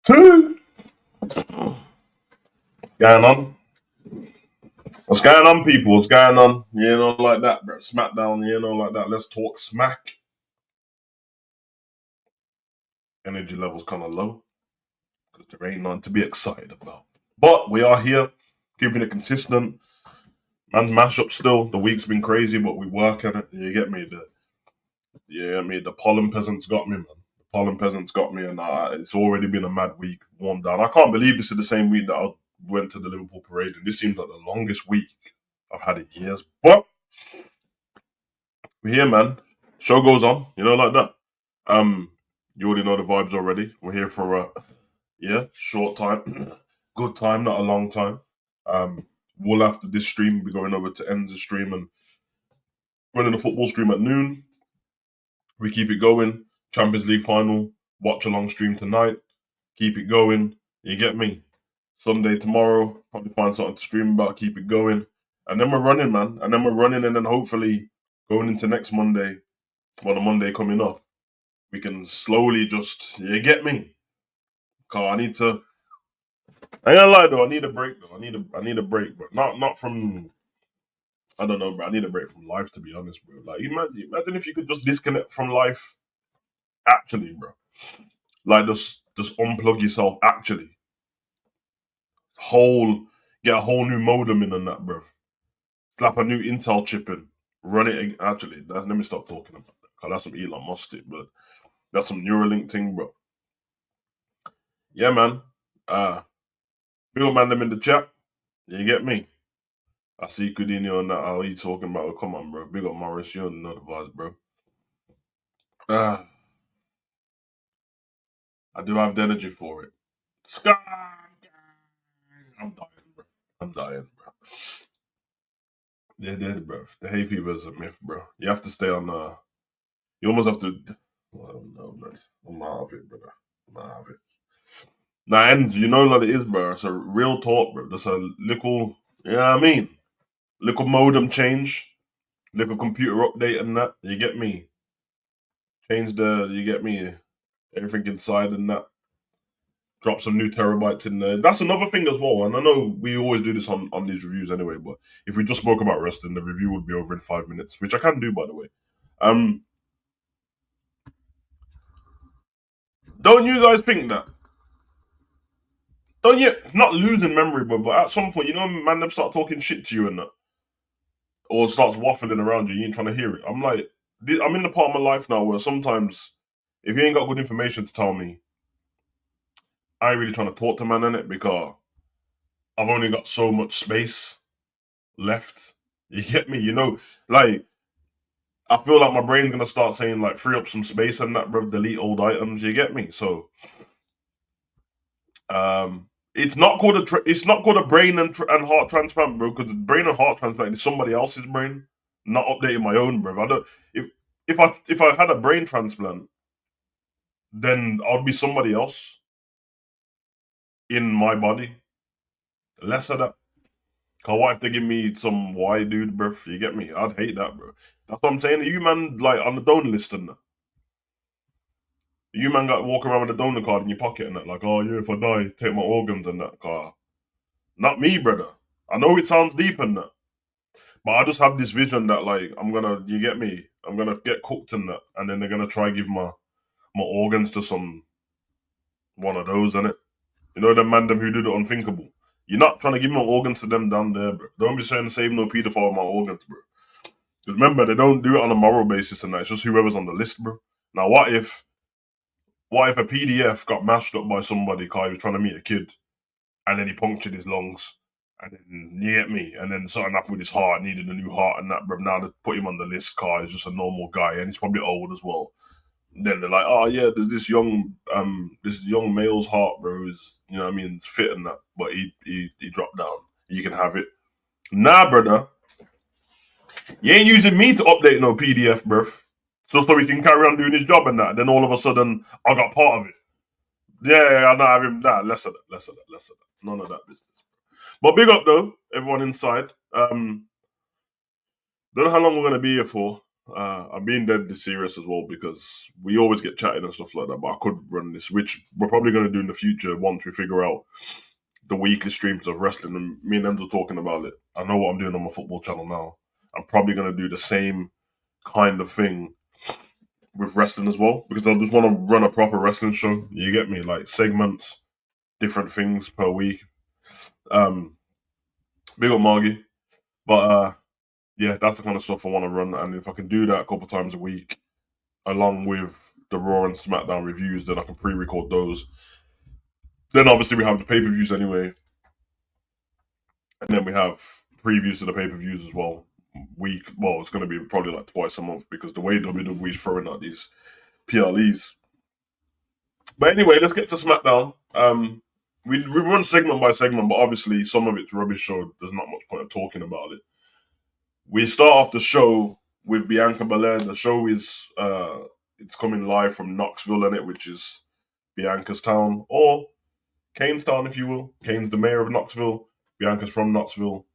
Two. Going on? What's going on, people? What's going on? Like that, bro. Smackdown, like that. Let's talk smack. Energy levels kind of low because there ain't none to be excited about. But we are here, keeping it consistent. Man's mashup still. The week's been crazy, but we work at it. You get me? The pollen peasants got me, man. The pollen peasants got me, and it's already been a mad week. Warm down. I can't believe this is the same week that I went to the Liverpool parade, and this seems like the longest week I've had in years. But we're here, man. Show goes on, like that. Um, you already know the vibes already. We're here for short time, good time, not a long time. We'll after this stream be going over to Enza's stream and running a football stream at noon. We keep it going. Champions League final, watch along stream tonight. Keep it going. You get me? Sunday tomorrow, probably find something to stream about. Keep it going, and then we're running, man. And then we're running, and then hopefully going into next Monday, the Monday coming up, we can slowly just, you get me? Cause I need to. I ain't gonna lie though, I need a break though. I need a break, but not from. I don't know, bro. I need a break from life, to be honest, bro. Like, imagine if you could just disconnect from life, actually, bro. Like, just unplug yourself, actually. Whole Get a whole new modem in on that, bro. Slap a new Intel chip in, run it. Actually, let me stop talking about that. Cause that's some Elon Musk shit, but that's some Neuralink thing, bro. Yeah, man. Big old man them in the chat. You get me? I see Coutinho and that. How you talking about? Oh, come on, bro. Big up Morris. You don't know the vibes, bro. I do have the energy for it. Sky. I'm dying, bro. I'm dying, bro. Yeah, bro. The hay fever is a myth, bro. You have to stay on. You almost have to. Well, I don't know, man. I'm out of it, brother. I'm out of it. Nah, and you know what it is, bro. It's a real talk, bro. There's a little, you know what I mean? Little modem change, little computer update and that. You get me? You get me? Everything inside and that. Drop some new terabytes in there. That's another thing as well. And I know we always do this on these reviews anyway, but if we just spoke about wrestling, the review would be over in 5 minutes, which I can do, by the way. Um, don't you guys think that? Don't you? Not losing memory, but at some point, man, them start talking shit to you and that, or starts waffling around you. You ain't trying to hear it. I'm like, I'm in the part of my life now where sometimes, if you ain't got good information to tell me, I ain't really trying to talk to man in it because I've only got so much space left. You get me? Like, I feel like my brain's gonna start saying like free up some space and that, bro. Delete old items. You get me? So, it's not called it's not called a brain and heart transplant, bro. Because brain and heart transplant is somebody else's brain, not updating my own, bro. I don't. If I had a brain transplant, then I'd be somebody else in my body. Less of that. Cause what if they give me some Y dude, bro? You get me? I'd hate that, bro. That's what I'm saying. You man, like on the donor list and that. You man got walk around with a donor card in your pocket and that, like, oh yeah, if I die, take my organs and that. Car, not me, brother. I know it sounds deep and that, but I just have this vision that like you get me? I'm gonna get cooked in that, and then they're gonna try give my organs to some one of those, innit? The man them who did the unthinkable. You're not trying to give my organs to them down there, bro. Don't be trying to save no pedophile with my organs, bro. Because remember, they don't do it on a moral basis and that. It's just whoever's on the list, bro. Now, what if a PDF got mashed up by somebody because he was trying to meet a kid and then he punctured his lungs and then, you get me? And then something happened with his heart, needed a new heart and that, bro. Now they put him on the list because he's just a normal guy and he's probably old as well. Then they're like, oh yeah, there's this young male's heart, bro, who's, fit and that, but he dropped down. You can have it. Nah, brother, you ain't using me to update no PDF, bruv. Just so he can carry on doing his job and that. Then all of a sudden, I got part of it. Yeah, I'm not having that. Less of that. Less of that. Less of that. None of that business. But big up though, everyone inside. Don't know how long we're gonna be here for. I'm being deadly serious as well because we always get chatting and stuff like that. But I could run this, which we're probably going to do in the future once we figure out the weekly streams of wrestling. And me and them are talking about it. I know what I'm doing on my football channel now. I'm probably going to do the same kind of thing with wrestling as well because I just want to run a proper wrestling show. You get me? Like segments, different things per week. Um, Big up Margie, but yeah, that's the kind of stuff I want to run. And if I can do that a couple times a week, along with the Raw and SmackDown reviews, then I can pre-record those. Then obviously we have the pay-per-views anyway, and then we have previews to the pay-per-views as well. Well, it's going to be probably like twice a month because the way WWE is throwing out these PLEs. But anyway, let's get to SmackDown. We run segment by segment, but obviously some of it's rubbish, so there's not much point of talking about it. We start off the show with Bianca Belair. The show is it's coming live from Knoxville, in it, which is Bianca's town, or Kane's town, if you will. Kane's the mayor of Knoxville. Bianca's from Knoxville.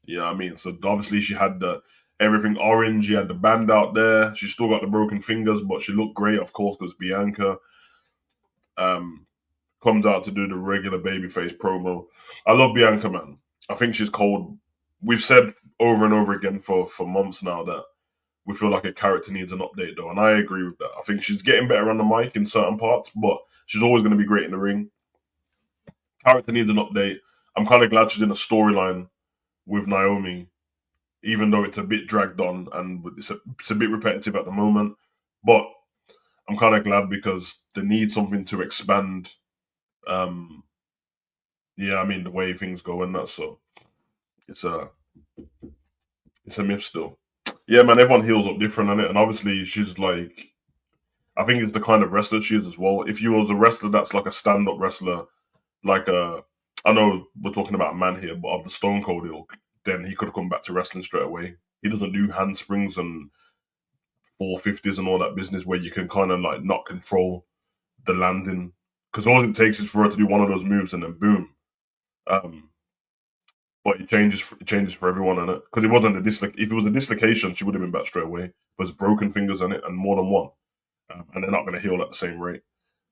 Yeah, I mean, so obviously she had the everything orange. She had the band out there. She still got the broken fingers, but she looked great, of course, because Bianca um, comes out to do the regular babyface promo. I love Bianca, man. I think she's cold. We've said over and over again for months now that we feel like her character needs an update, though, and I agree with that. I think she's getting better on the mic in certain parts, but she's always going to be great in the ring. Character needs an update. I'm kind of glad she's in a storyline with Naomi, even though it's a bit dragged on and it's a bit repetitive at the moment. But I'm kind of glad because they need something to expand. Um, yeah, I mean the way things go and that. So it's a it's a myth still. Yeah, man. Everyone heals up different on it, and obviously she's like, I think it's the kind of wrestler she is as well. If you was a wrestler that's like a stand up wrestler, like I know we're talking about a man here, but of the Stone Cold ilk, then he could have come back to wrestling straight away. He doesn't do handsprings and 450s and all that business where you can kind of like not control the landing because all it takes is for her to do one of those moves and then boom. Um, but it changes for everyone in it because it wasn't a dislocate. If it was a dislocation, she would have been back straight away. But it's broken fingers on it and more than one, and they're not going to heal at the same rate.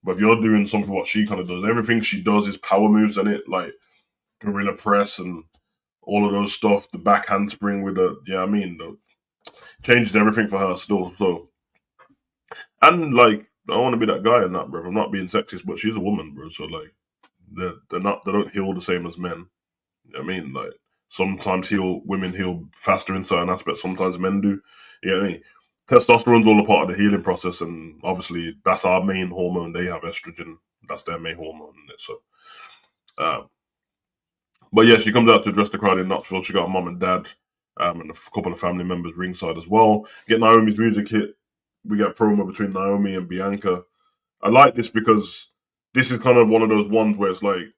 But if you're doing something what she kind of does, everything she does is power moves in it, like gorilla press and all of those stuff. The back handspring with the changed everything for her still. So and like I want to be that guy in that, bro. I'm not being sexist, but she's a woman, bro. So like they don't heal the same as men. You know what I mean, like sometimes women heal faster in certain aspects. Sometimes men do. You know what I mean? Testosterone's all a part of the healing process, and obviously that's our main hormone. They have estrogen. That's their main hormone. So, uh, but yeah, she comes out to address the crowd in Knoxville. She got a mom and dad, and a couple of family members ringside as well. Get Naomi's music hit. We get a promo between Naomi and Bianca. I like this because this is kind of one of those ones where it's like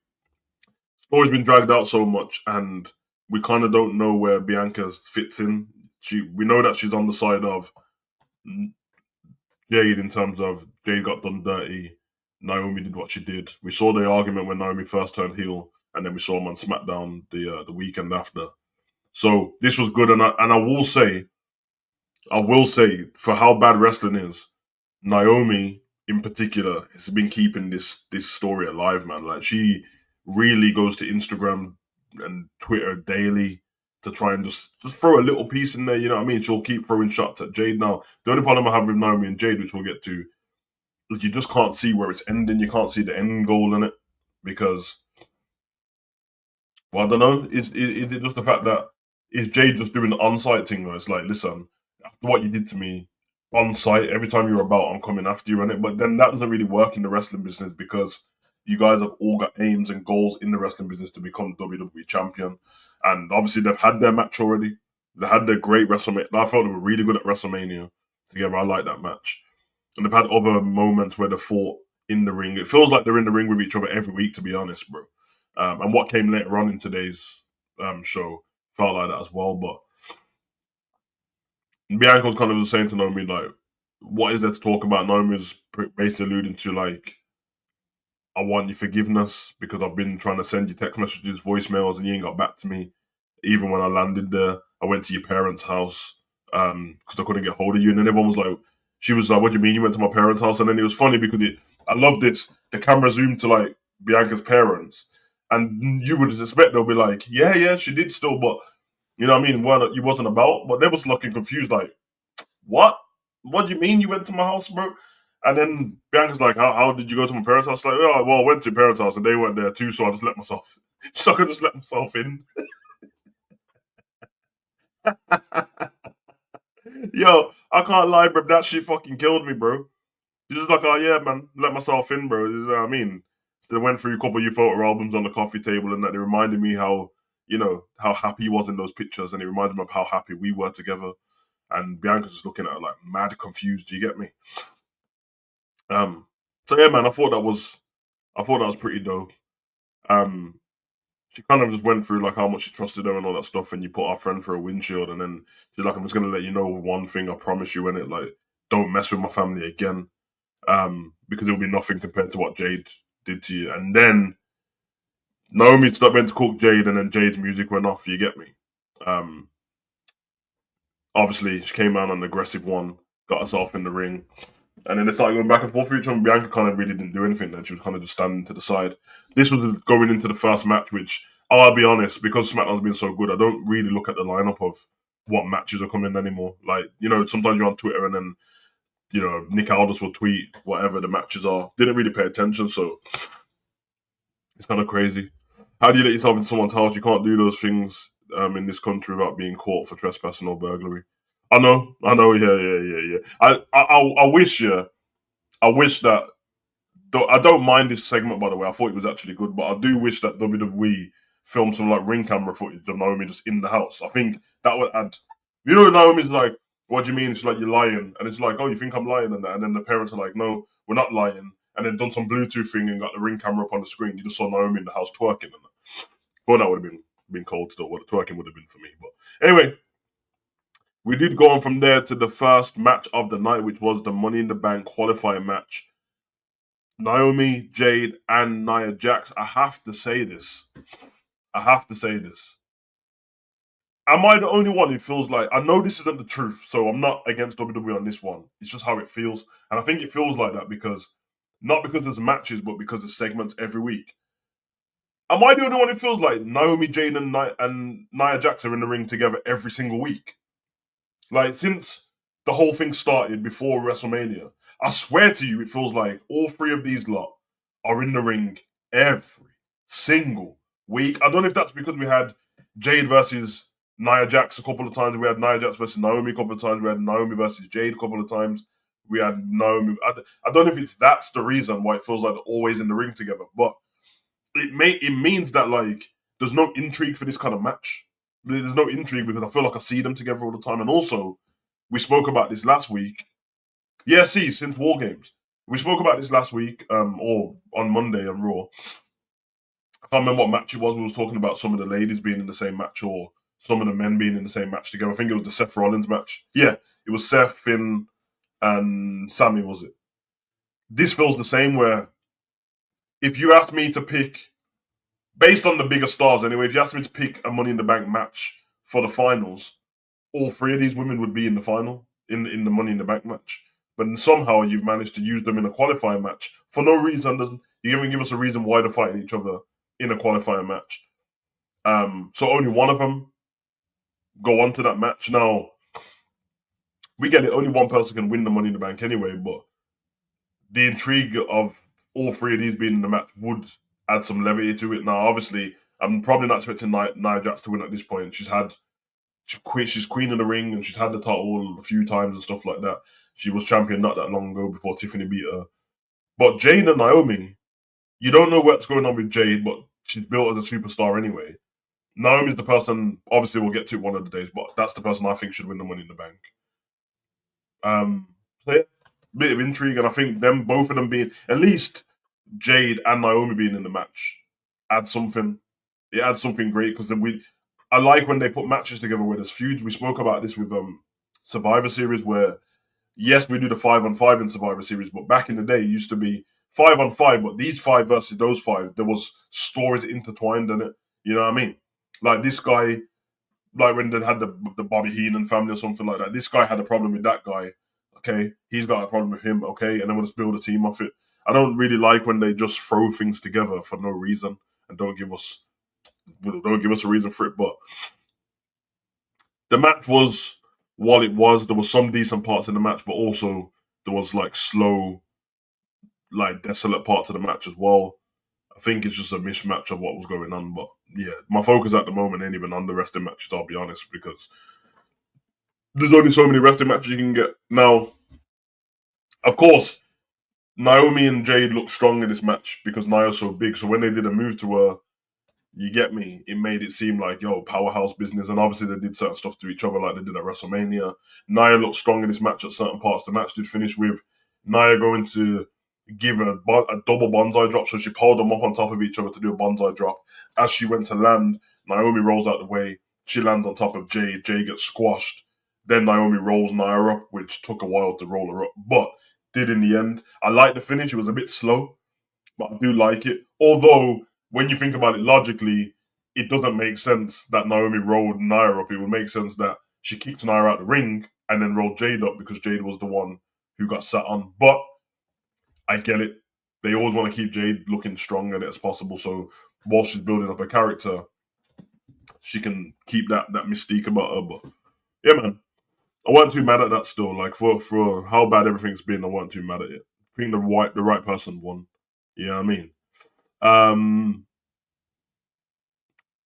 story's been dragged out so much, and we kind of don't know where Bianca fits in. We know that she's on the side of Jade in terms of Jade got done dirty. Naomi did what she did. We saw the argument when Naomi first turned heel, and then we saw him on SmackDown the weekend after. So this was good, and I will say, for how bad wrestling is, Naomi in particular has been keeping this story alive, man. Like she really goes to Instagram and Twitter daily to try and just throw a little piece in there. You know what I mean? She'll keep throwing shots at Jade. Now, the only problem I have with Naomi and Jade, which we'll get to, is you just can't see where it's ending. You can't see the end goal in it because, well, I don't know. Is it just the fact that is Jade just doing the on-site thing? Where it's like, listen, after what you did to me on site, every time you're about, I'm coming after you, and it. But then that doesn't really work in the wrestling business because you guys have all got aims and goals in the wrestling business to become WWE champion, and obviously they've had their match already. They had their great WrestleMania. I felt they were really good at WrestleMania together. I like that match, and they've had other moments where they fought in the ring. It feels like they're in the ring with each other every week, to be honest, bro. And what came later on in today's show felt like that as well. But Bianca was kind of saying to Naomi, like, what is there to talk about? Naomi was basically alluding to, like, I want your forgiveness because I've been trying to send you text messages, voicemails, and you ain't got back to me. Even when I landed there, I went to your parents' house. because I couldn't get hold of you. And then everyone was like, she was like, "What do you mean you went to my parents' house?" And then it was funny because I loved it. The camera zoomed to like Bianca's parents, and you would suspect they'll be like, "Yeah, yeah, she did still," but you know what I mean? Well, you wasn't about, but they was looking confused, like, "What? What do you mean you went to my house, bro?" And then Bianca's like, "How did you go to my parents' house?" Like, "Oh, well, I went to your parents' house and they weren't there too, so I just let myself, so I could just let myself in." Yo, I can't lie, bro. That shit fucking killed me, bro. She's just like, "Oh yeah, man, let myself in, bro." You know what I mean? So they went through a couple of your photo albums on the coffee table, and that they reminded me how how happy he was in those pictures, and it reminded me of how happy we were together. And Bianca's just looking at her like mad confused. Do you get me? Um. So yeah, man, I thought that was pretty dope. Um. She kind of just went through like how much she trusted her and all that stuff, and you put our friend for a windshield, and then she's like, "I'm just gonna let you know one thing. I promise you, in it, like, don't mess with my family again." Because it will be nothing compared to what Jade did to you. And then Naomi stopped went to cook Jade, and then Jade's music went off. You get me? Um, Obviously, she came out on an aggressive one, got herself in the ring, and then they started going back and forth with each other. Bianca kind of really didn't do anything. Then she was kind of just standing to the side. This was going into the first match, which I'll be honest, because SmackDown's been so good, I don't really look at the lineup of what matches are coming anymore. Like, sometimes you're on Twitter and then Nick Aldis will tweet whatever the matches are. Didn't really pay attention, so it's kind of crazy. How do you let yourself in someone's house? You can't do those things in this country without being caught for trespassing or burglary. I know, yeah, yeah, yeah, yeah. I wish, yeah, I wish that. I don't mind this segment, by the way. I thought it was actually good, but I do wish that WWE filmed some like ring camera footage of Naomi just in the house. I think that would add. Naomi's like, "What do you mean?" It's like, "You're lying," and it's like, "Oh, you think I'm lying?" And then the parents are like, "No, we're not lying." And then done some Bluetooth thing and got the ring camera up on the screen. You just saw Naomi in the house twerking, and thought that would have been cold still. What the twerking would have been for me, but anyway, we did go on from there to the first match of the night, which was the Money in the Bank qualifying match. Naomi, Jade, and Nia Jax. I have to say this. I have to say this. Am I the only one who feels like I know this isn't the truth, so I'm not against WWE on this one. It's just how it feels, and I think it feels like that because not because there's matches, but because there's segments every week. Am I the only one who feels like Naomi, Jade, and Nia Jax are in the ring together every single week? Like since the whole thing started before WrestleMania, I swear to you, it feels like all three of these lot are in the ring every single week. I don't know if that's because we had Jade versus Nia Jax a couple of times. We had Nia Jax versus Naomi a couple of times. We had Naomi versus Jade a couple of times. We had Naomi. I don't know if that's the reason why it feels like they're always in the ring together, but it means that like there's no intrigue for this kind of match. There's no intrigue because I feel like I see them together all the time, and also we spoke about this last week. Yeah, see, since War Games. We spoke about this last week, or on Monday on Raw. I can't remember what match it was. We was talking about some of the ladies being in the same match or some of the men being in the same match together. I think it was the Seth Rollins match. Yeah, it was Seth, Finn, and Sammy, was it? This feels the same where if you asked me to pick, based on the bigger stars anyway, if you asked me to pick a Money in the Bank match for the finals, all three of these women would be in the final in the Money in the Bank match. But somehow you've managed to use them in a qualifying match for no reason. You even give us a reason why they're fighting each other in a qualifying match. So only one of them go on to that match. Now we get it. Only one person can win the Money in the Bank anyway. But the intrigue of all three of these being in the match would add some levity to it. Now, obviously, I'm probably not expecting Nia Jax to win at this point. She's queen of the ring and she's had the title a few times and stuff like that. She was champion not that long ago before Tiffany beat her. But Jade and Naomi, you don't know what's going on with Jade, but she's built as a superstar anyway. Naomi's the person, obviously we'll get to it one of the days, but that's the person I think should win the Money in the Bank. So yeah, bit of intrigue, and I think both of them being, at least Jade and Naomi being in the match, adds something. It adds something great because I like when they put matches together where there's feuds. We spoke about this with Survivor Series, where yes, we do the 5-on-5 in Survivor Series, but back in the day, it used to be 5-on-5. But these five versus those five, there was stories intertwined in it. You know what I mean? Like this guy like when they had the Bobby Heenan family or something like that. This guy had a problem with that guy. Okay, he's got a problem with him. Okay, and then we'll just build a team off it. I don't really like when they just throw things together for no reason and don't give us a reason for it. But the match was while it was, there was some decent parts in the match, but also there was like slow, like desolate parts of the match as well. I think it's just a mismatch of what was going on. But yeah, my focus at the moment ain't even on the wrestling matches, I'll be honest, because there's only so many wrestling matches you can get. Now, of course, Naomi and Jade look strong in this match because Nia's so big. So when they did a move to her, you get me, it made it seem like, yo, powerhouse business. And obviously they did certain stuff to each other like they did at WrestleMania. Nia looked strong in this match at certain parts. The match did finish with Nia going to give a double bonsai drop. So she piled them up on top of each other to do a bonsai drop. As she went to land, Naomi rolls out the way. She lands on top of Jade. Jade gets squashed. Then Naomi rolls Nia up, which took a while to roll her up, but did in the end. I like the finish. It was a bit slow, but I do like it. Although, when you think about it logically, it doesn't make sense that Naomi rolled Nia up. It would make sense that she keeps Nia out the ring and then rolled Jade up because Jade was the one who got sat on. But I get it. They always want to keep Jade looking strong at it as possible. So while she's building up her character, she can keep that mystique about her. But yeah, man, I wasn't too mad at that still. Like for how bad everything's been, I wasn't too mad at it. I think the right person won. You know what I mean? Um,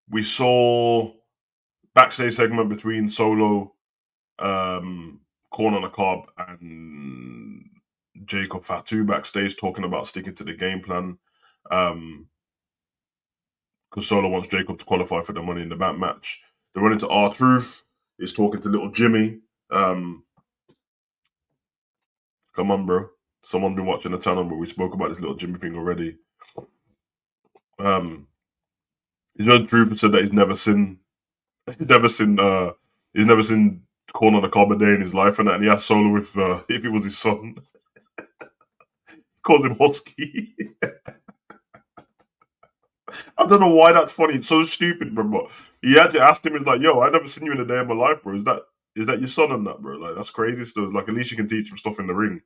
we saw backstage segment between Solo, Corn on the Cob, and Jacob Fatu backstage talking about sticking to the game plan. Because Solo wants Jacob to qualify for the Money in the Bank match. They run into R-Truth. He's talking to little Jimmy. Come on, bro. Someone been watching the channel, but we spoke about this little Jimmy thing already. He's Truth said that he's never seen Corn on the Cob a day in his life, and he asked Solo if it was his son. Calls him Husky. I don't know why that's funny. It's so stupid, bro. But he actually asked him, he's like, yo, I never seen you in a day of my life, bro. Is that your son and that, bro? Like, that's crazy stuff. Like, at least you can teach him stuff in the ring.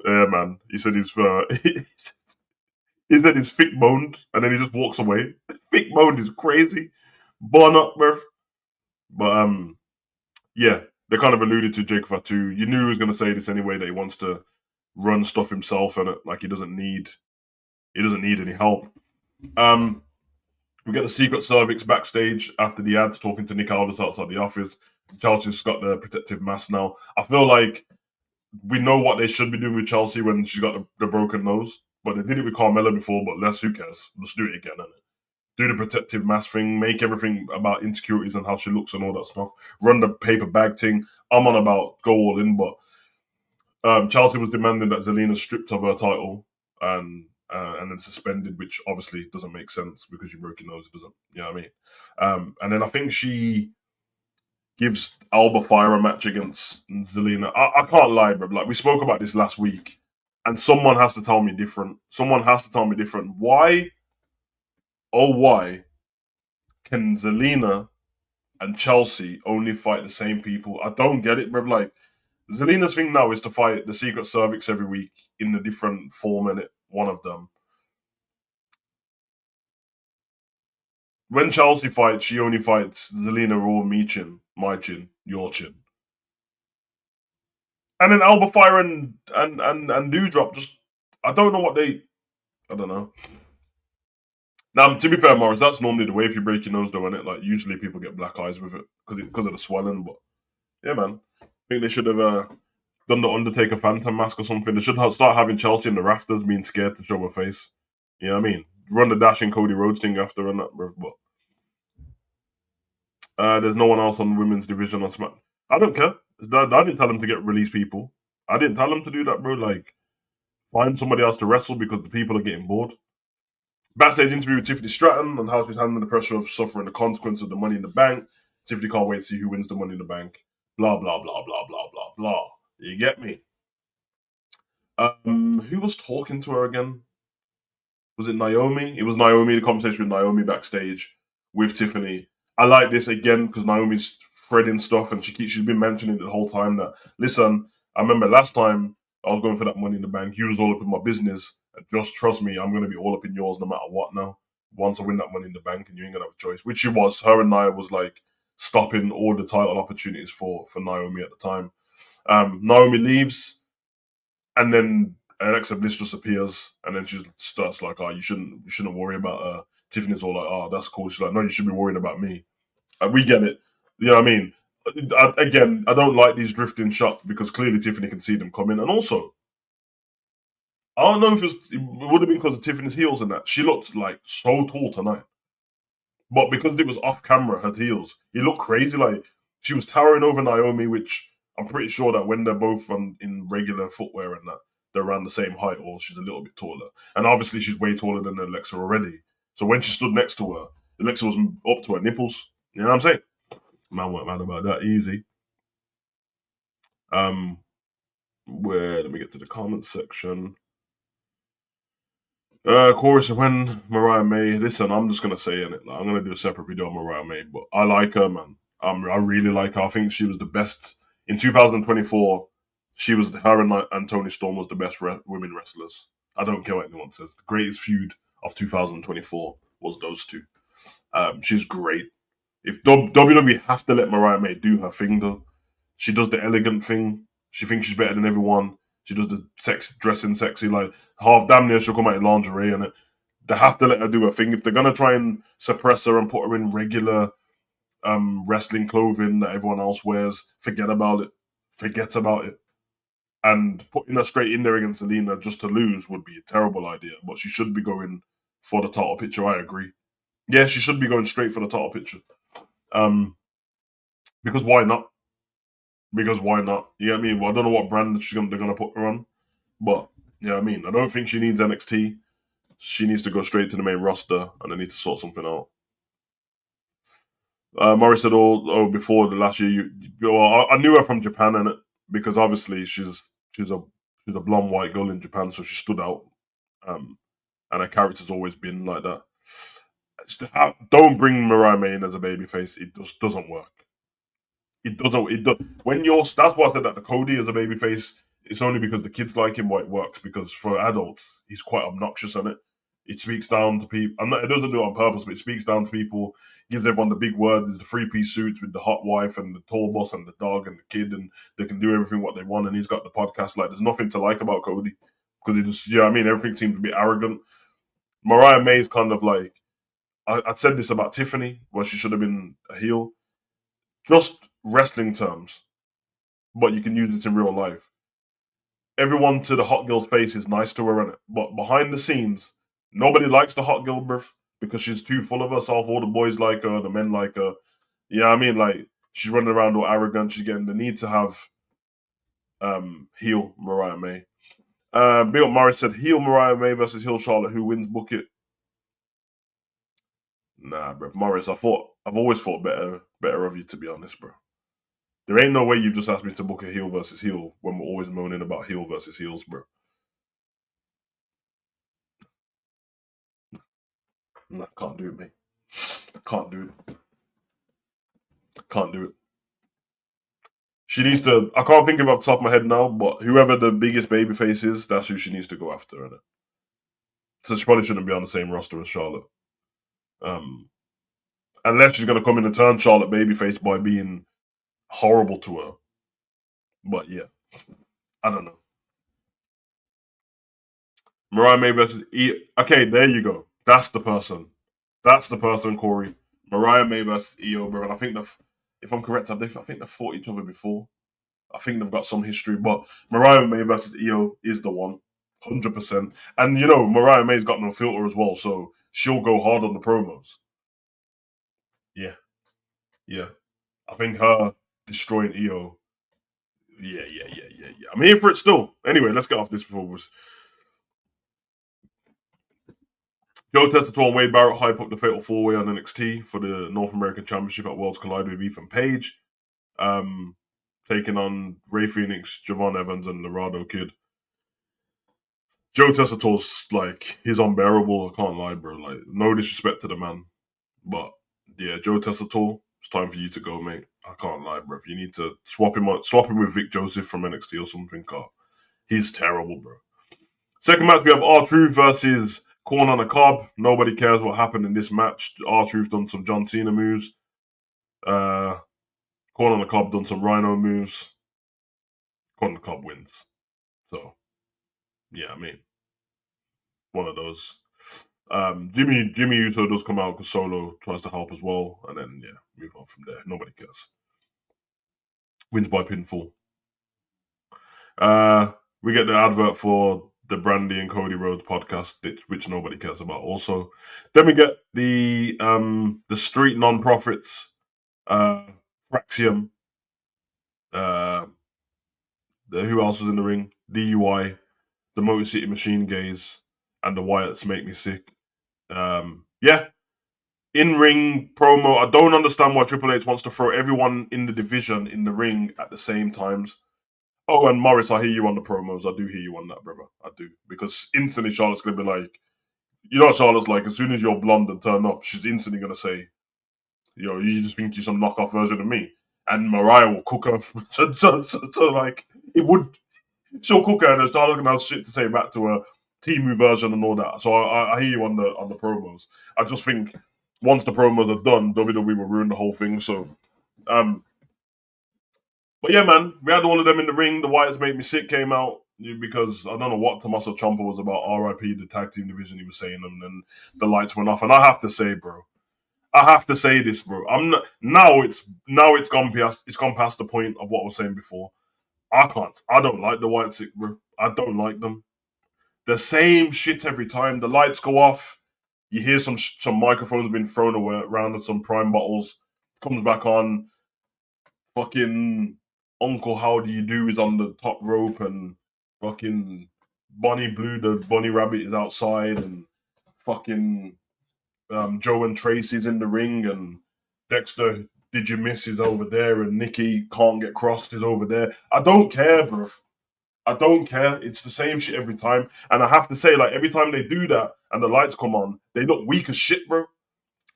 Yeah, man. He said he said he's thick boned, and then he just walks away. Thick boned is crazy. Born up, bro. But yeah, they kind of alluded to Jake Fatu. You knew he was gonna say this anyway, that he wants to run stuff himself and like he doesn't need any help. We get the Secret Cervix backstage after the ads talking to Nick Aldis outside the office. Chelsea's got the protective mask now. I feel like we know what they should be doing with Chelsea when she's got the broken nose, but they did it with Carmella before, but who cares? Let's do it again, innit? Do the protective mask thing, make everything about insecurities and how she looks and all that stuff. Run the paper bag thing. I'm on about go all in, but Chelsea was demanding that Zelina stripped of her title and then suspended, which obviously doesn't make sense because you broke your nose. It doesn't, you know what I mean? And then I think she gives Alba Fire a match against Zelina. I can't lie, bro. Like, we spoke about this last week, and someone has to tell me different. Someone has to tell me different. Why, oh why, can Zelina and Chelsea only fight the same people? I don't get it, bro. Like, Zelina's thing now is to fight the Secret Cervix every week in a different form, and one of them. When Chelsea fights, she only fights Zelina or Michin, my chin, your chin. And then Alba Fire and Dewdrop just, I don't know what I don't know. Now, to be fair, Morris, that's normally the way if you break your nose, though, isn't it? Like, usually people get black eyes with it because of the swelling. But yeah, man, I think they should have done the Undertaker Phantom mask or something. They should start having Chelsea in the rafters being scared to show her face. You know what I mean? Run the dashing Cody Rhodes thing after and that, bro. But there's no one else on the women's division on Smack. I don't care. I didn't tell them to get release people. I didn't tell them to do that, bro. Like, find somebody else to wrestle because the people are getting bored. Backstage interview with Tiffany Stratton on how she's handling the pressure of suffering the consequence of the Money in the Bank. Tiffany can't wait to see who wins the Money in the Bank. Blah, blah, blah, blah, blah, blah, blah. You get me? Who was talking to her again? Was it Naomi? It was Naomi, the conversation with Naomi backstage with Tiffany. I like this again because Naomi's threading stuff, and she's been mentioning it the whole time that listen. I remember last time I was going for that money in the bank. You was all up in my business. And just trust me, I'm gonna be all up in yours no matter what. Now, once I win that money in the bank, and you ain't gonna have a choice. Which she was. Her and Nia was like stopping all the title opportunities for Naomi at the time. Naomi leaves, and then Alexa Bliss just appears, and then she starts like, "Oh, you shouldn't worry about Tiffany's all like, oh, that's cool." She's like, "No, you should be worrying about me." We get it. You know what I mean? Again, I don't like these drifting shots because clearly Tiffany can see them coming, and also I don't know if it would have been because of Tiffany's heels and that she looked like so tall tonight. But because it was off camera, her heels, it looked crazy. Like she was towering over Naomi, which I'm pretty sure that when they're both in regular footwear and that, they're around the same height, or she's a little bit taller. And obviously, she's way taller than Alexa already. So when she stood next to her, Alexa was up to her nipples. You know what I'm saying? Man, weren't mad about that. Easy. Um, where let me get to the comments section. Chorus when Mariah May. Listen, I'm just gonna say it. Like, I'm gonna do a separate video on Mariah May, but I like her, man. I really like her. I think she was the best in 2024. She was her and Tony Storm was the best women wrestlers. I don't care what anyone says. The greatest feud of 2024 was those two. She's great. If WWE have to let Mariah May do her thing, though, she does the elegant thing. She thinks she's better than everyone. She does the dressing sexy, like half damn near she'll come out in lingerie and it. They have to let her do her thing. If they're gonna try and suppress her and put her in regular wrestling clothing that everyone else wears, forget about it. Forget about it. And putting her straight in there against Selena just to lose would be a terrible idea. But she should be going for the title picture. I agree. Yeah, she should be going straight for the title picture. Um, because why not? Because why not? You know what I mean? Well, I don't know what brand they're gonna put her on, but yeah, I mean, I don't think she needs NXT. She needs to go straight to the main roster, and they need to sort something out. Morris said, "Oh, before the last year, well, I knew her from Japan, and because obviously she's a she's a blonde white girl in Japan, so she stood out. Um, and her character's always been like that. Don't bring Mariah May in as a babyface. It just doesn't work. It doesn't. It does. When you're that's why I said that the Cody as a babyface. It's only because the kids like him why it works. Because for adults, he's quite obnoxious on it. It speaks down to people. It doesn't do it on purpose, but it speaks down to people. Gives everyone the big words. It's the three-piece suits with the hot wife and the tall boss and the dog and the kid, and they can do everything what they want. And he's got the podcast. Like, there's nothing to like about Cody because he just, you know what I mean, everything seems to be arrogant. Mariah May is kind of like I said this about Tiffany, where she should have been a heel. Just wrestling terms, but you can use this in real life. Everyone to the hot girl's face is nice to her, innit? But behind the scenes, nobody likes the hot girl, bruv, because she's too full of herself. All the boys like her, the men like her. You know what I mean? Like, she's running around all arrogant. She's getting the need to have heel Mariah May. Bill Morris said heel Mariah May versus heel Charlotte. Who wins? Book it. Nah, bro. Morris, I've always thought better of you, to be honest, bro. There ain't no way you just asked me to book a heel versus heel when we're always moaning about heel versus heels, bro. Nah, can't do it, mate. Can't do it. Can't do it. She needs to. I can't think of it off the top of my head now, but whoever the biggest babyface is, that's who she needs to go after, innit? So she probably shouldn't be on the same roster as Charlotte. Um, unless she's gonna come in and turn Charlotte babyface by being horrible to her. But yeah, I don't know. Mariah May versus Okay, there you go. That's the person. That's the person, Corey. Mariah May versus EO, bro. And I think if I'm correct, I think they've fought each other before. I think they've got some history, but Mariah May versus EO is the one, 100%. And you know, Mariah May's got no filter as well, so she'll go hard on the promos. Yeah, yeah. I think her destroying EO. Yeah. I'm here for it still. Anyway, let's get off this before we Joe Testator and Wade Barrett hype up the Fatal 4-Way on NXT for the North American Championship at Worlds Collide with Ethan Page. Um, taking on Ray Phoenix, Javon Evans, and Laredo Kid. Joe Testator's like, he's unbearable. I can't lie, bro. Like, no disrespect to the man, but Yeah, Joe Testator, it's time for you to go, mate. I can't lie, bro. You need to swap him with Vic Joseph from NXT or something. He's terrible, bro. Second match, we have R-Truth versus Corn on the Cob. Nobody cares what happened in this match. R-Truth done some John Cena moves. Uh, Corn on the Cob done some Rhino moves. Corn on the Cob wins. So, yeah, I mean, one of those. Jimmy Uso does come out because Solo tries to help as well, and then yeah, move on from there. Nobody cares. Wins by pinfall. We get the advert for the Brandy and Cody Rhodes podcast, which nobody cares about. Also, then we get the street non-profits, Praxium. Who else was in the ring? DUI, the Motor City Machine Gaze, and the Wyatts Make Me Sick. Yeah, in-ring promo. I don't understand why Triple H wants to throw everyone in the division in the ring at the same times. Oh, and Morris, I hear you on the promos. I do hear you on that, brother. I do. Because instantly Charlotte's going to be like, you know what Charlotte's like, as soon as you're blonde and turn up, she's instantly going to say, you just think you're some knockoff version of me. And Mariah will cook her to like, it would, she'll cook her and then Charlotte's going to have shit to say back to her Timu version and all that. So I hear you on the promos. I just think once the promos are done, WWE will ruin the whole thing. So, but yeah, man, we had all of them in the ring. The Wyatts Make Me Sick came out because I don't know what Tommaso Ciampa was about. RIP the tag team division, he was saying, and then the lights went off. And I have to say, bro, I have to say this, bro. I'm not, now it's gone past the point of what I was saying before. I don't like the Wyatts, bro. I don't like them. The same shit every time. The lights go off. You hear some microphones being thrown away around and some prime bottles. Comes back on. Fucking Uncle How Do You Do is on the top rope, and fucking Bonnie Blue, the bunny rabbit, is outside, and fucking Joe and Tracy's in the ring, and Dexter, Did You Miss, is over there, and Nikki Can't Get Crossed is over there. I don't care, bro. I don't care. It's the same shit every time. And I have to say, like, every time they do that and the lights come on, they look weak as shit, bro.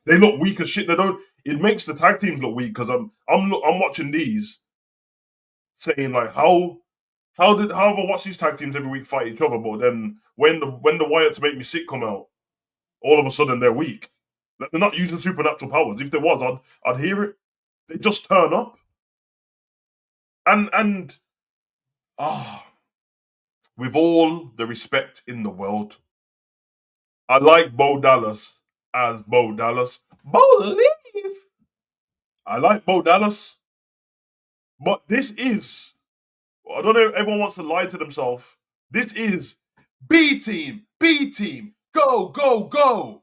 They look weak as shit. They don't. It makes the tag teams look weak because I'm watching these saying like how have I watched these tag teams every week fight each other, but then when the Wyatts Make Me Sick come out, all of a sudden they're weak. Like, they're not using supernatural powers. If there was, I'd hear it. They just turn up. And with all the respect in the world, I like Bo Dallas as Bo Dallas. Believe. I like Bo Dallas. But this is, I don't know if everyone wants to lie to themselves. This is B team, go, go, go.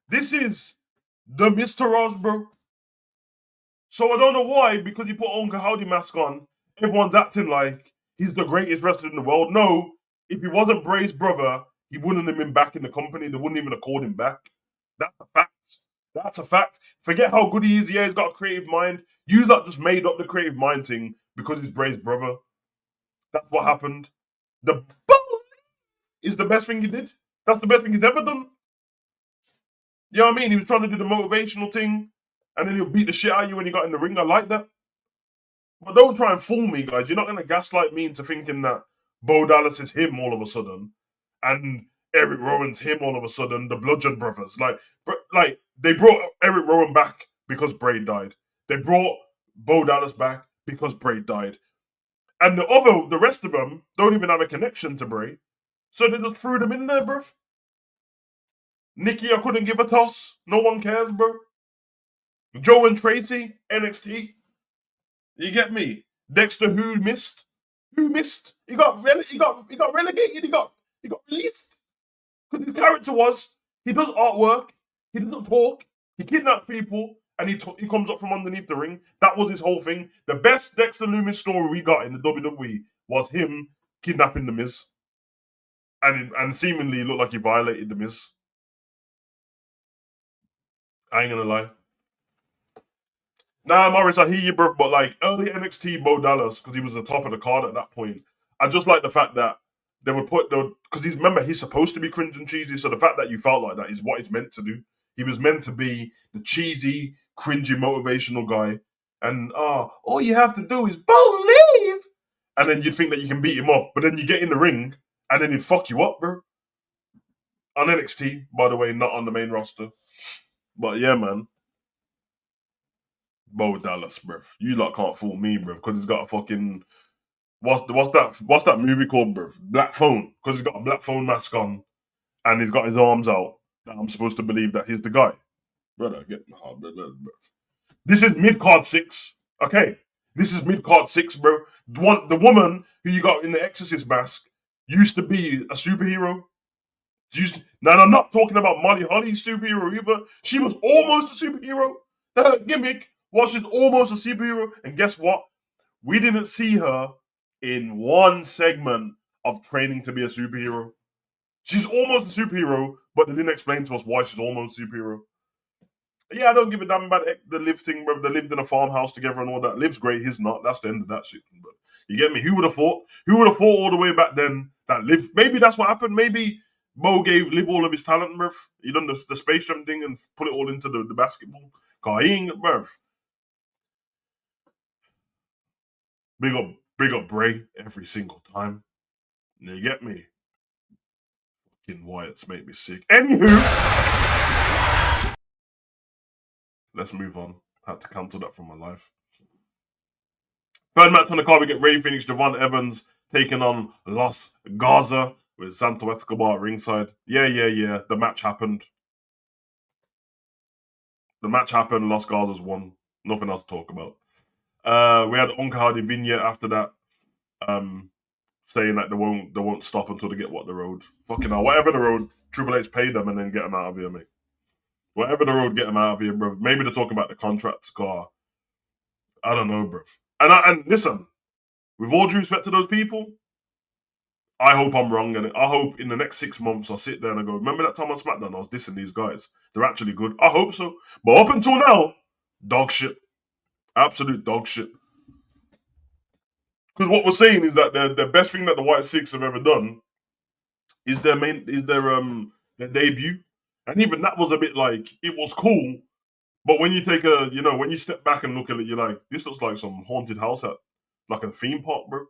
This is the Mr. Ross, bro. So I don't know why, because he put Uncle Howdy mask on, everyone's acting like he's the greatest wrestler in the world. No, if he wasn't Bray's brother, he wouldn't have been back in the company. They wouldn't even have called him back. That's a fact. That's a fact. Forget how good he is. Yeah, he's got a creative mind. You lot just made up the creative mind thing because he's Bray's brother. That's what happened. The bull is the best thing he did. That's the best thing he's ever done. You know what I mean? He was trying to do the motivational thing, and then he'll beat the shit out of you when he got in the ring. I like that. But don't try and fool me, guys. You're not going to gaslight me into thinking that Bo Dallas is him all of a sudden, and Eric Rowan's him all of a sudden. The Bludgeon Brothers, like they brought Eric Rowan back because Bray died. They brought Bo Dallas back because Bray died, and the rest of them don't even have a connection to Bray, so they just threw them in there, bruv. Nikki, I couldn't give a toss. No one cares, bro. Joe and Tracy, NXT. You get me? Dexter, who missed? Who missed? He got relegated. He got released. Because his character was, he does artwork, he doesn't talk, he kidnaps people, and he comes up from underneath the ring. That was his whole thing. The best Dexter Lumis story we got in the WWE was him kidnapping the Miz, and seemingly looked like he violated the Miz. I ain't gonna lie. Nah, Morris, I hear you, bro. But like early NXT Bo Dallas, because he was the top of the card at that point. I just like the fact that they would put because he's supposed to be cringe and cheesy. So the fact that you felt like that is what he's meant to do. He was meant to be the cheesy, cringy, motivational guy. And all you have to do is believe. And then you'd think that you can beat him up. But then you get in the ring and then he'd fuck you up, bro. On NXT, by the way, not on the main roster. But yeah, man. Bo Dallas, bro. You lot can't fool me, bro, because he's got a fucking what's that movie called, bro? Black Phone. Because he's got a black phone mask on and he's got his arms out. That I'm supposed to believe that he's the guy. Brother, get my heart, brother. This is mid card 6. Okay. This is mid card 6, bro. The woman who you got in the Exorcist mask used to be a superhero. Now, I'm not talking about Molly Holly's superhero either. She was almost a superhero. Her gimmick was she's almost a superhero. And guess what? We didn't see her in one segment of training to be a superhero. She's almost a superhero, but they didn't explain to us why she's almost a superhero. Yeah, I don't give a damn about the Liv thing, bro. They lived in a farmhouse together and all that. Liv's great, he's not. That's the end of that shit. But you get me? Who would have thought? Who would have thought all the way back then that Liv? Maybe that's what happened. Maybe Mo gave Liv all of his talent, bruv. He done the Space Jam thing and put it all into the basketball. Cause he ain't, bruv. Big up Bray every single time. You get me? Fucking Wyatt's make me sick. Anywho, let's move on. Had to cancel that from my life. Third match on the card, we get Ray Phoenix, Javon Evans taking on Los Garza with Santo Escobar at ringside. Yeah. The match happened. Los Garza's won. Nothing else to talk about. We had Uncle Hardy vignette after that, saying that they won't stop until they get what the road. Fucking hell, whatever the road, Triple H paid them and then get them out of here, mate. Whatever the road, get them out of here, bro. Maybe they're talking about the contract, car. I don't know, bro. And listen, with all due respect to those people, I hope I'm wrong, and I hope in the next 6 months I'll sit there and I go, remember that time on SmackDown I was dissing these guys? They're actually good. I hope so. But up until now, dog shit. Absolute dog shit. Because what we're saying is that the best thing that the White Six have ever done is their debut. And even that was a bit like, it was cool. But when you when you step back and look at it, you're like, this looks like some haunted house at like a theme park, bro.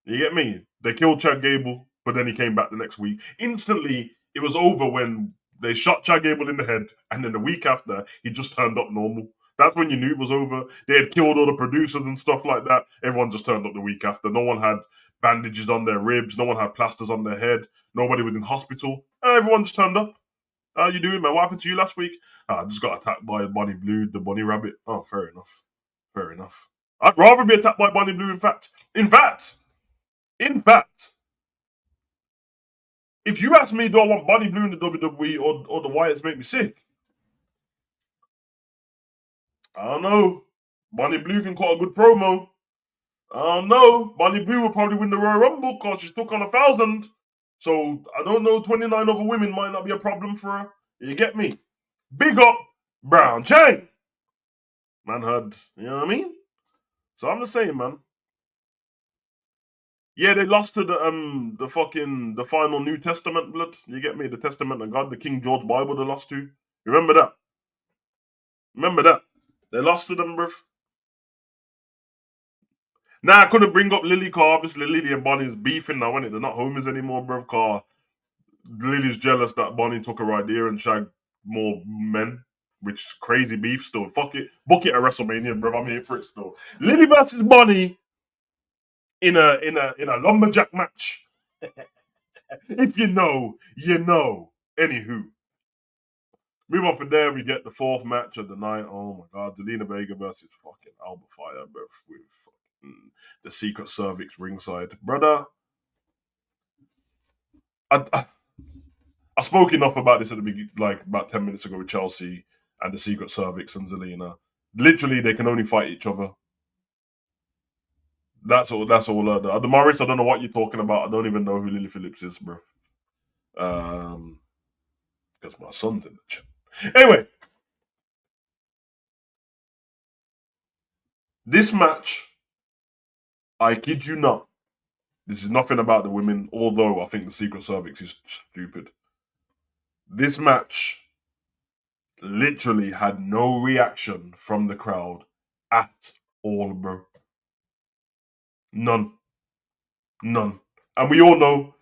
You get me? They killed Chad Gable, but then he came back the next week. Instantly, it was over when they shot Chad Gable in the head, and then the week after, he just turned up normal. That's when you knew it was over. They had killed all the producers and stuff like that. Everyone just turned up the week after. No one had bandages on their ribs. No one had plasters on their head. Nobody was in hospital. Everyone just turned up. How you doing, man? What happened to you last week? I just got attacked by Bonnie Blue, the bunny rabbit. Oh, fair enough. Fair enough. I'd rather be attacked by Bonnie Blue, in fact, if you ask me, do I want Bonnie Blue in the WWE or the Wyatts make me sick? I don't know. Bonnie Blue can cut a good promo. I don't know. Bonnie Blue will probably win the Royal Rumble because she's took on 1,000. So I don't know. 29 other women might not be a problem for her. You get me? Big up Brown Chang. Man had, you know what I mean? So I'm just saying, man. Yeah, they lost to the final New Testament blood. You get me? The Testament of God, the King George Bible they lost to. Remember that? They lost to them, bruv. Nah, I couldn't bring up Lily car. Obviously, Lily and Bonnie's beefing now, innit? They're not homies anymore, bruv. Car Lily's jealous that Bonnie took her idea and shagged more men, which is crazy beef still. Fuck it. Book it at WrestleMania, bruv. I'm here for it still. Lily versus Bonnie in a lumberjack match. If you know, you know. Anywho. Move on from there, we get the fourth match of the night. Oh my god, Zelina Vega versus fucking Alba Fire, bro, with fucking the Secret Cervix ringside. Brother, I spoke enough about this at the beginning, like about 10 minutes ago with Chelsea and the Secret Cervix and Zelina. Literally, they can only fight each other. That's all. The Morris, I don't know what you're talking about. I don't even know who Lily Phillips is, bro. Because my son's in the chat. Anyway, this match, I kid you not, this is nothing about the women, although I think the Secret Cervix is stupid. This match literally had no reaction from the crowd at all, bro. None, none. And we all know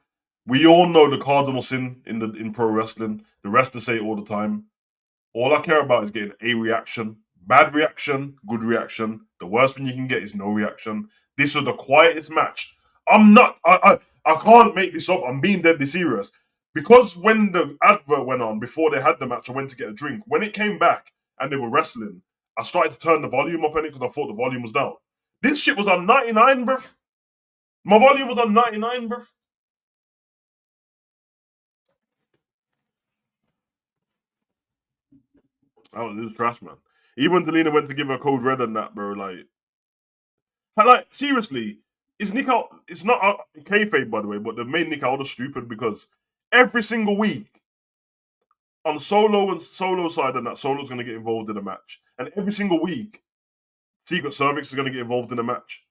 the cardinal sin in pro wrestling. The wrestlers say it all the time. All I care about is getting a reaction. Bad reaction, good reaction. The worst thing you can get is no reaction. This was the quietest match. I'm not. I can't make this up. I'm being deadly serious. Because when the advert went on before they had the match, I went to get a drink. When it came back and they were wrestling, I started to turn the volume up on it because I thought the volume was down. This shit was on 99, bruv. My volume was on 99, bruv. Oh, this is trash, man. Even Delina went to give her code red and that, bro. Like seriously, is Nick out? It's not kayfabe, by the way, but they made Nick Aldis stupid because every single week on solo and solo side and that solo's going to get involved in a match, and every single week Secret Cervix is going to get involved in a match.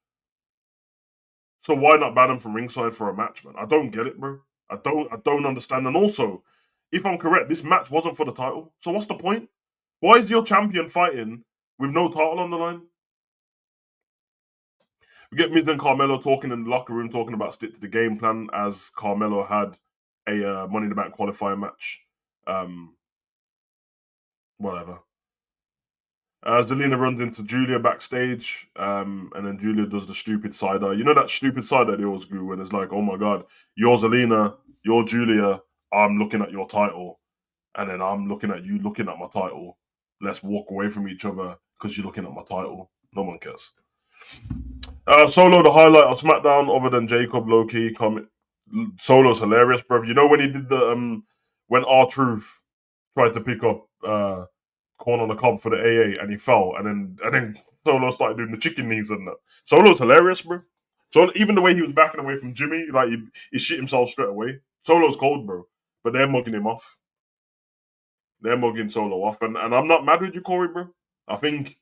So why not ban him from ringside for a match, man? I don't get it, bro. I don't understand. And also, if I'm correct, this match wasn't for the title. So what's the point? Why is your champion fighting with no title on the line? We get Miz and Carmelo talking in the locker room, talking about stick to the game plan as Carmelo had a Money in the Bank qualifier match. Whatever. Zelina runs into Julia backstage, and then Julia does the stupid side eye. You know that stupid side eye they always do when it's like, oh my god, you're Zelina, you're Julia, I'm looking at your title, and then I'm looking at you looking at my title. Let's walk away from each other because you're looking at my title. No one cares. Solo, the highlight of SmackDown, other than Jacob low key comment. Solo's hilarious, bro. You know when he did the when R-Truth tried to pick up corn on the cob for the AA and he fell, and then Solo started doing the chicken knees and that. Solo's hilarious, bro. So even the way he was backing away from Jimmy, like he shit himself straight away. Solo's cold, bro. But they're mugging him off. They're mugging Solo off, and I'm not mad with you, Corey, bro. I think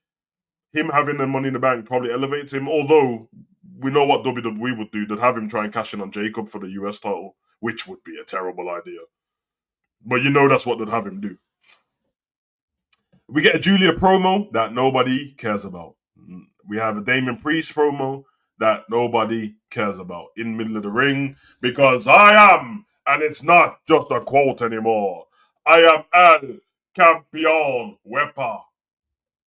him having the Money in the Bank probably elevates him. Although we know what WWE would do, they'd have him try and cash in on Jacob for the US title, which would be a terrible idea. But you know that's what they'd have him do. We get a Julia promo that nobody cares about. We have a Damon Priest promo that nobody cares about in the middle of the ring because I am, and it's not just a quote anymore. I am El Campeon Wepa.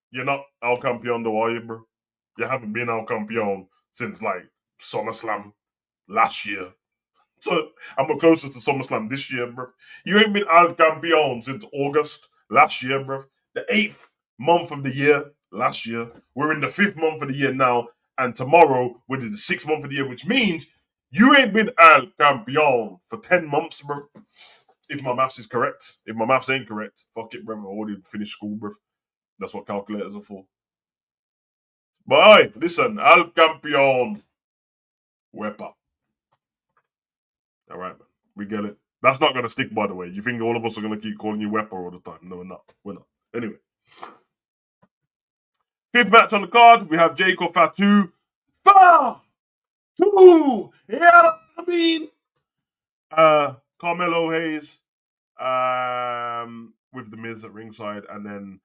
You're not El Campeon though, are you, bro? You haven't been El Campeon since like SummerSlam last year. So I'm closest to SummerSlam this year, bro. You ain't been El Campeon since August last year, bro. The 8th month of the year last year. We're in the 5th month of the year now, and tomorrow we're in the 6th month of the year, which means you ain't been El Campeon for 10 months, bro. If my maths is correct. If my maths ain't correct, fuck it, bro. I already finished school, bro. That's what calculators are for. But hey, listen, El Campeon Wepa. All right, man. We get it. That's not going to stick, by the way. You think all of us are going to keep calling you Wepa all the time? No, we're not. We're not. Anyway. 5th match on the card, we have Jacob Fatu. Fatu! Yeah, I mean. Carmelo Hayes with the Miz at ringside, and then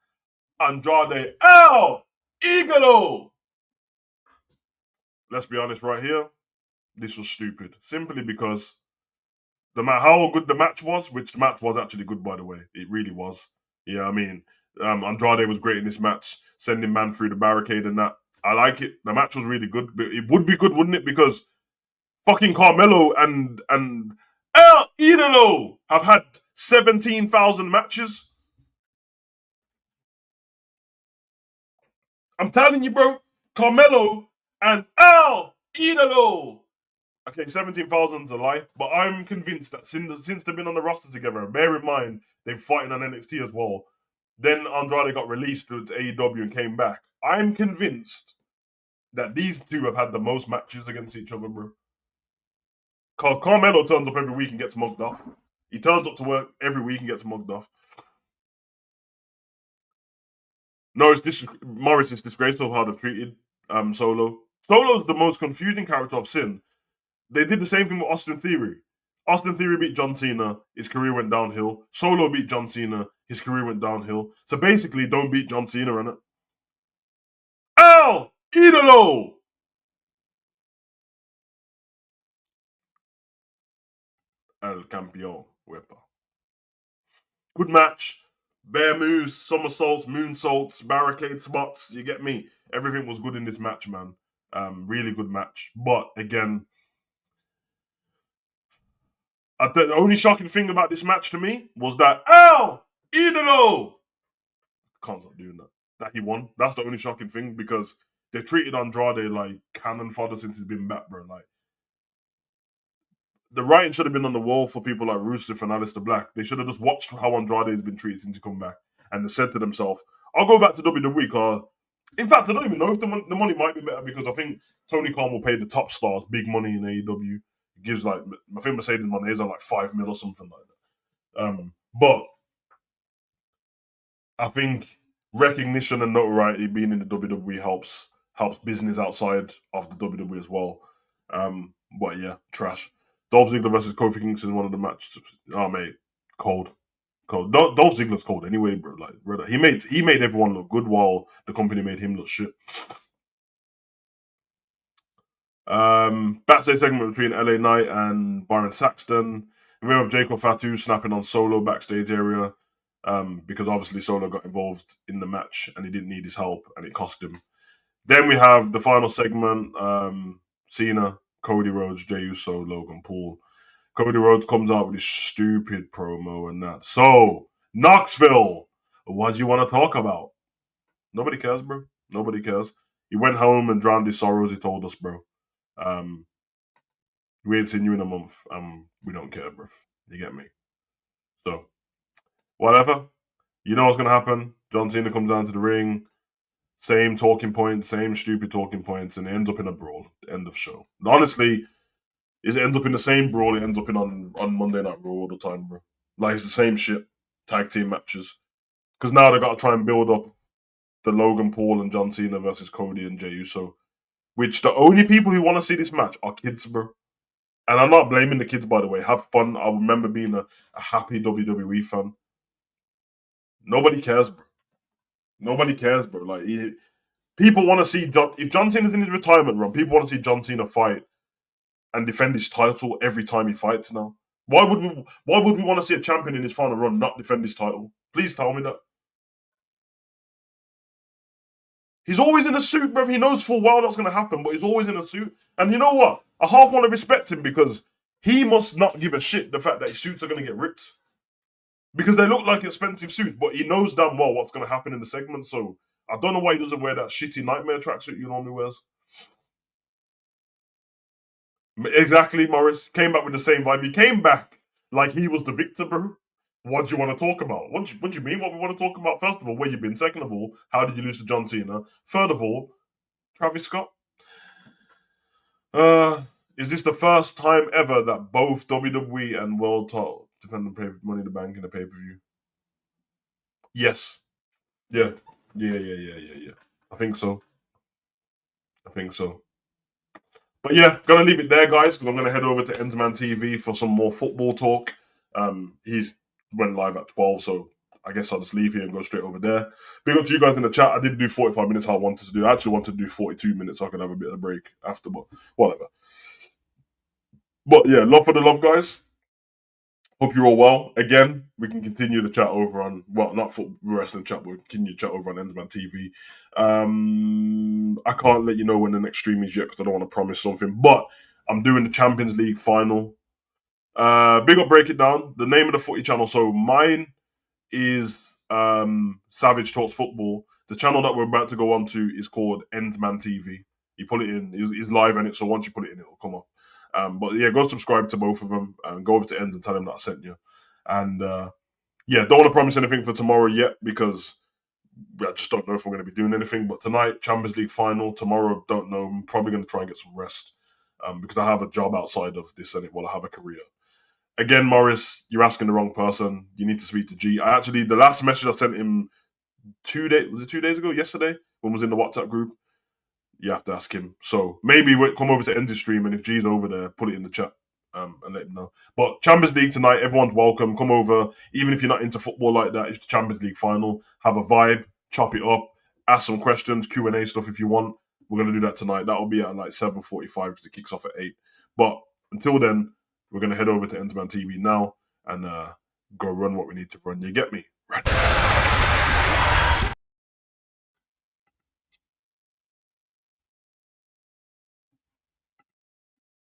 Andrade El Igalo. Let's be honest right here. This was stupid. Simply because no matter how good the match was, which the match was actually good, by the way, it really was. Yeah, I mean, Andrade was great in this match, sending man through the barricade and that. I like it. The match was really good. But it would be good, wouldn't it? Because fucking Carmelo and El Idolo have had 17,000 matches. I'm telling you, bro. Carmelo and El Idolo. Okay, 17,000 is a lie, but I'm convinced that since they've been on the roster together, bear in mind they're fighting on NXT as well. Then Andrade got released to AEW and came back. I'm convinced that these two have had the most matches against each other, bro. Carmelo turns up every week and gets mugged off. He turns up to work every week and gets mugged off. No, Morris is disgraceful how they've treated Solo. Solo's the most confusing character I've seen. They did the same thing with Austin Theory. Austin Theory beat John Cena, his career went downhill. Solo beat John Cena, his career went downhill. So basically, don't beat John Cena in it. El Idolo! El Campeón, wepa. Good match. Bear moves, somersaults, moonsaults, barricade spots. You get me? Everything was good in this match, man. Really good match. But again, the only shocking thing about this match to me was that El Idolo can't stop doing that. That he won. That's the only shocking thing because they treated Andrade like cannon fodder since he's been back, bro. Like the writing should have been on the wall for people like Rusev and Aleister Black. They should have just watched how Andrade has been treated since he come back, and they said to themselves, "I'll go back to WWE." Cause in fact, I don't even know if the money might be better because I think Tony Khan will pay the top stars big money in AEW. It gives like I think Mercedes money is on like 5 mil or something like that. But I think recognition and notoriety being in the WWE helps business outside of the WWE as well. But yeah, trash. Dolph Ziggler versus Kofi Kingston, one of the matches. Oh mate, cold, cold. Dolph Ziggler's cold anyway, bro. Like, brother, he made everyone look good while the company made him look shit. Backstage segment between LA Knight and Byron Saxton. We have Jacob Fatu snapping on Solo backstage area because obviously Solo got involved in the match and he didn't need his help and it cost him. Then we have the final segment: Cena, Cody Rhodes, Jey Uso, Logan Paul. Cody Rhodes comes out with his stupid promo and that. So Knoxville, what do you want to talk about? Nobody cares, bro. Nobody cares. He went home and drowned his sorrows. He told us, bro. Um, we ain't seen you in a month. We don't care, bro. You get me? So, whatever. You know what's gonna happen. John Cena comes down to the ring. Same talking points, same stupid talking points, and it ends up in a brawl. End of show. Honestly, it ends up in the same brawl. It ends up in on Monday Night Raw all the time, bro. Like it's the same shit. Tag team matches. Because now they got to try and build up the Logan Paul and John Cena versus Cody and Jey Uso. Which the only people who want to see this match are kids, bro. And I'm not blaming the kids, by the way. Have fun. I remember being a happy WWE fan. Nobody cares, bro. Nobody cares, bro. Like people want to see if John Cena's in his retirement run. People want to see John Cena fight and defend his title every time he fights. Now, why would we? Why would we want to see a champion in his final run not defend his title? Please tell me that. He's always in a suit, bro. He knows full well that's going to happen, but he's always in a suit. And you know what? I half want to respect him because he must not give a shit the fact that his suits are going to get ripped because they look like expensive suits, but he knows damn well what's going to happen in the segment. So I don't know why he doesn't wear that shitty nightmare tracksuit he normally wears. Exactly, Morris came back with the same vibe. He came back like he was the victor, bro. What do you want to talk about? What do you mean? What we want to talk about? First of all, where you been? Second of all, how did you lose to John Cena? Third of all, Travis Scott. Uh, is this the first time ever that both WWE and World Title defend Money in the Bank in a pay per view? Yes. Yeah. Yeah. I think so. I think so. But yeah, gonna leave it there, guys, because I'm gonna head over to Endsman TV for some more football talk. He's went live at 12, so I guess I'll just leave here and go straight over there. Big up to you guys in the chat. I did do 45 minutes how I wanted to do. I actually wanted to do 42 minutes so I could have a bit of a break after, but whatever. But yeah, love for the love, guys. Hope you're all well. Again, we can continue the chat over on, well, not football wrestling chat, but we can continue the chat over on Enderman TV. I can't let you know when the next stream is yet because I don't want to promise something, but I'm doing the Champions League final. Big up, break it down. The name of the footy channel. So mine is Savage Talks Football. The channel that we're about to go on to is called Endman TV. You put it in, he's live in it, so once you put it in, it'll come up. But yeah, go subscribe to both of them and go over to End and tell them that I sent you. And yeah, don't want to promise anything for tomorrow yet because I just don't know if I'm going to be doing anything. But tonight, Champions League final. Tomorrow, don't know. I'm probably going to try and get some rest because I have a job outside of this and I have a career. Again, Morris, you're asking the wrong person. You need to speak to G. The last message I sent him 2 days, was it 2 days ago? Yesterday, when I was in the WhatsApp group. You have to ask him. So maybe come over to End's stream, and if G's over there, put it in the chat. and let him know. But Champions League tonight, everyone's welcome. Come over, even if you're not into football like that. It's the Champions League final. Have a vibe, chop it up, ask some questions, Q&A stuff if you want. We're gonna do that tonight. That'll be at like 7:45 because it kicks off at 8. But until then, we're gonna head over to Enterman TV now and go run what we need to run. You get me? Run.